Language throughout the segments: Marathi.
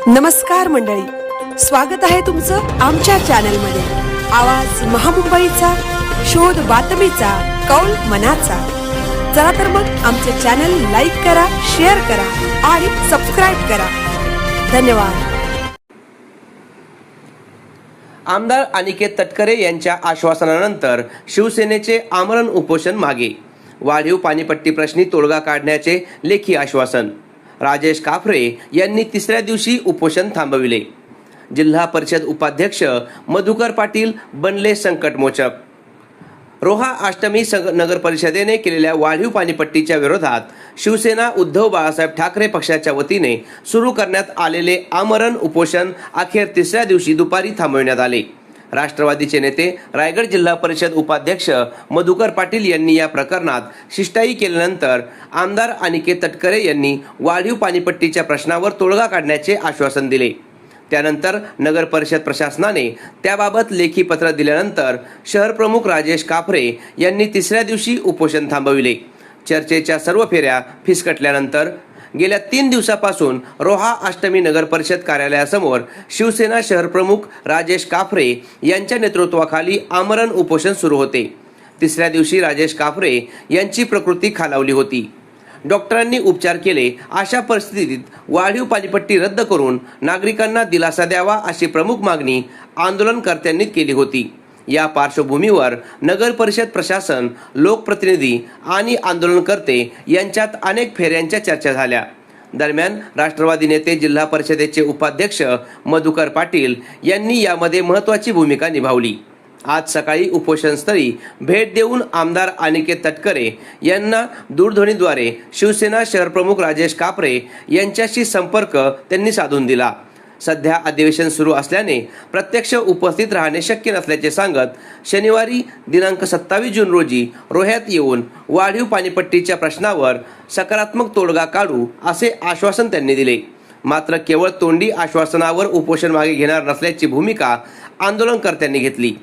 नमस्कार मंडळी, स्वागत आहे तुमचं आमच्या चॅनलमध्ये। आवाज महामुंबईचा, शोध बातमीचा, कौल मनाचा। चला तर मग आमचे चॅनल लाईक करा, शेअर करा आणि सबस्क्राइब करा। धन्यवाद। आमदार अनिकेत तटकरे यांच्या आश्वासनानंतर शिवसेनेचे आमरण उपोषण मागे। वाढीव पाणीपट्टी प्रश्नी तोडगा काढण्याचे लेखी आश्वासन। राजेश काफरे यांनी तिसऱ्या दिवशी उपोषण थांबविले। जिल्हा परिषद उपाध्यक्ष मधुकर पाटील बनले संकटमोचक। रोहा अष्टमी नगर परिषदेने केलेल्या वाढीव पाणीपट्टीच्या विरोधात शिवसेना उद्धव बाळासाहेब ठाकरे पक्षाच्या वतीने सुरू करण्यात आलेले आमरण उपोषण अखेर तिसऱ्या दिवशी दुपारी थांबविण्यात आले। राष्ट्रवादीचे नेते रायगड जिल्हा परिषद उपाध्यक्ष मधुकर पाटील यांनी या प्रकरणात शिष्टाई केल्यानंतर आमदार अनिकेत तटकरे यांनी वाढीव पाणीपट्टीच्या प्रश्नावर तोडगा काढण्याचे आश्वासन दिले। त्यानंतर नगर परिषद प्रशासनाने त्याबाबत लेखी पत्र दिल्यानंतर शहर प्रमुख राजेश काफरे यांनी तिसऱ्या दिवशी उपोषण थांबविले। चर्चेच्या सर्व फेऱ्या फिसकटल्यानंतर गेल्या 3 दिवसापासून रोहा अष्टमी नगर परिषद कार्यालयासमोर शिवसेना शहर प्रमुख राजेश काफरे यांच्या नेतृत्वाखाली आमरण उपोषण सुरू होते। तिसऱ्या दिवशी राजेश काफरे यांची प्रकृती खालावली होती। डॉक्टरांनी उपचार केले। अशा परिस्थितीत वाढीव पाणीपट्टी रद्द करून नागरिकांना दिलासा द्यावा अशी प्रमुख मागणी आंदोलनकर्त्यांनी केली होती। या पार्श्वभूमीवर नगर परिषद प्रशासन, लोकप्रतिनिधी आणि आंदोलनकर्ते यांच्यात अनेक फेऱ्यांच्या चर्चा झाल्या। दरम्यान राष्ट्रवादी नेते जिल्हा परिषदेचे उपाध्यक्ष मधुकर पाटील यांनी यामध्ये महत्त्वाची भूमिका निभावली। आज सकाळी उपोषणस्थळी भेट देऊन आमदार अनिकेत तटकरे यांना दूरध्वनीद्वारे शिवसेना शहर प्रमुख राजेश काफरे यांच्याशी संपर्क त्यांनी साधून दिला। सध्या अधिवेशन सुरू असल्याने प्रत्यक्ष उपस्थित राहणे शक्य नसल्याचे सांगत शनिवारी दिनांक 27 जून रोजी रोह्यात येऊन वाढीव पाणीपट्टीच्या प्रश्नावर सकारात्मक तोडगा काढू असे आश्वासन त्यांनी दिले। मात्र केवळ तोंडी आश्वासनावर उपोषण मागे घेणार नसल्याची भूमिका आंदोलनकर्त्यांनी घेतली।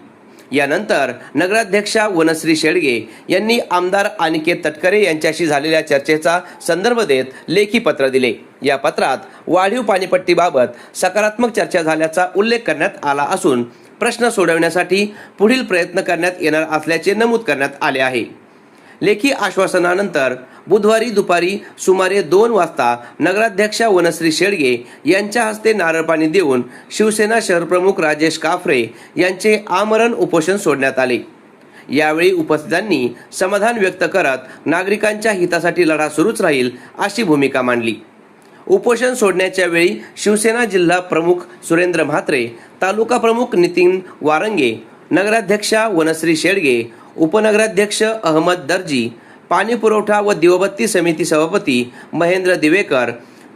यानंतर नगराध्यक्षा वनश्री शेडगे यांनी आमदार अनिकेत तटकरे यांच्याशी झालेल्या चर्चेचा संदर्भ देत लेखी पत्र दिले। या पत्रात वाढीव पाणीपट्टीबाबत सकारात्मक चर्चा झाल्याचा उल्लेख करण्यात आला असून प्रश्न सोडवण्यासाठी पुढील प्रयत्न करण्यात येणार असल्याचे नमूद करण्यात आले आहे। लेखी आश्वासनानंतर बुधवारी दुपारी सुमारे 2 वाजता नगराध्यक्षा वनश्री शेडगे यांच्या हस्ते नारळ पाणी देऊन शिवसेना शहर प्रमुख राजेश काफरे यांचे आमरण उपोषण सोडण्यात आले। यावेळी उपस्थितांनी समाधान व्यक्त करत नागरिकांच्या हितासाठी लढा सुरूच राहील अशी भूमिका मांडली। उपोषण सोडण्याच्या वेळी शिवसेना जिल्हा प्रमुख सुरेंद्र म्हात्रे, तालुका प्रमुख नितीन वारंगे, नगराध्यक्षा वनश्री शेडगे, उपनगराध्यक्ष अहमद दर्जी, पाणी पुरवठा व दिवबत्ती समिती सभापती महेंद्र दिवेकर,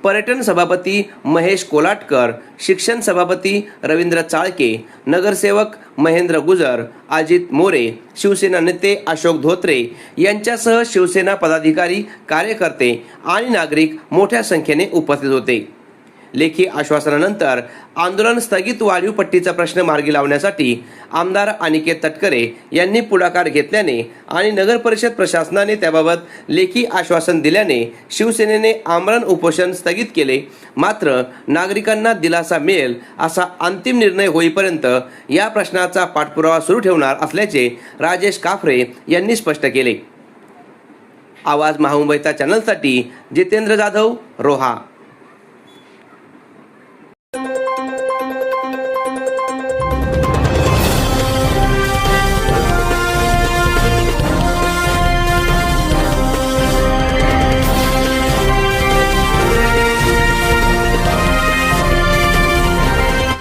पर्यटन सभापती महेश कोलाटकर, शिक्षण सभापती रवींद्र चाळके, नगरसेवक महेंद्र गुजर, अजित मोरे, शिवसेना नेते अशोक धोत्रे यांच्यासह शिवसेना पदाधिकारी, कार्यकर्ते आणि नागरिक मोठ्या संख्येने उपस्थित होते। लेखी आश्वासनानंतर आंदोलन स्थगित वाढीव पट्टीचा प्रश्न मार्गी लावण्यासाठी आमदार अनिकेत तटकरे यांनी पुढाकार घेतल्याने आणि नगर परिषद प्रशासनाने त्याबाबत लेखी आश्वासन दिल्याने शिवसेनेने आमरण उपोषण स्थगित केले। मात्र नागरिकांना दिलासा मिळेल असा अंतिम निर्णय होईपर्यंत या प्रश्नाचा पाठपुरावा सुरू ठेवणार असल्याचे राजेश काफरे यांनी स्पष्ट केले। आवाज महामुंबईचा चॅनलसाठी जितेंद्र जाधव, रोहा।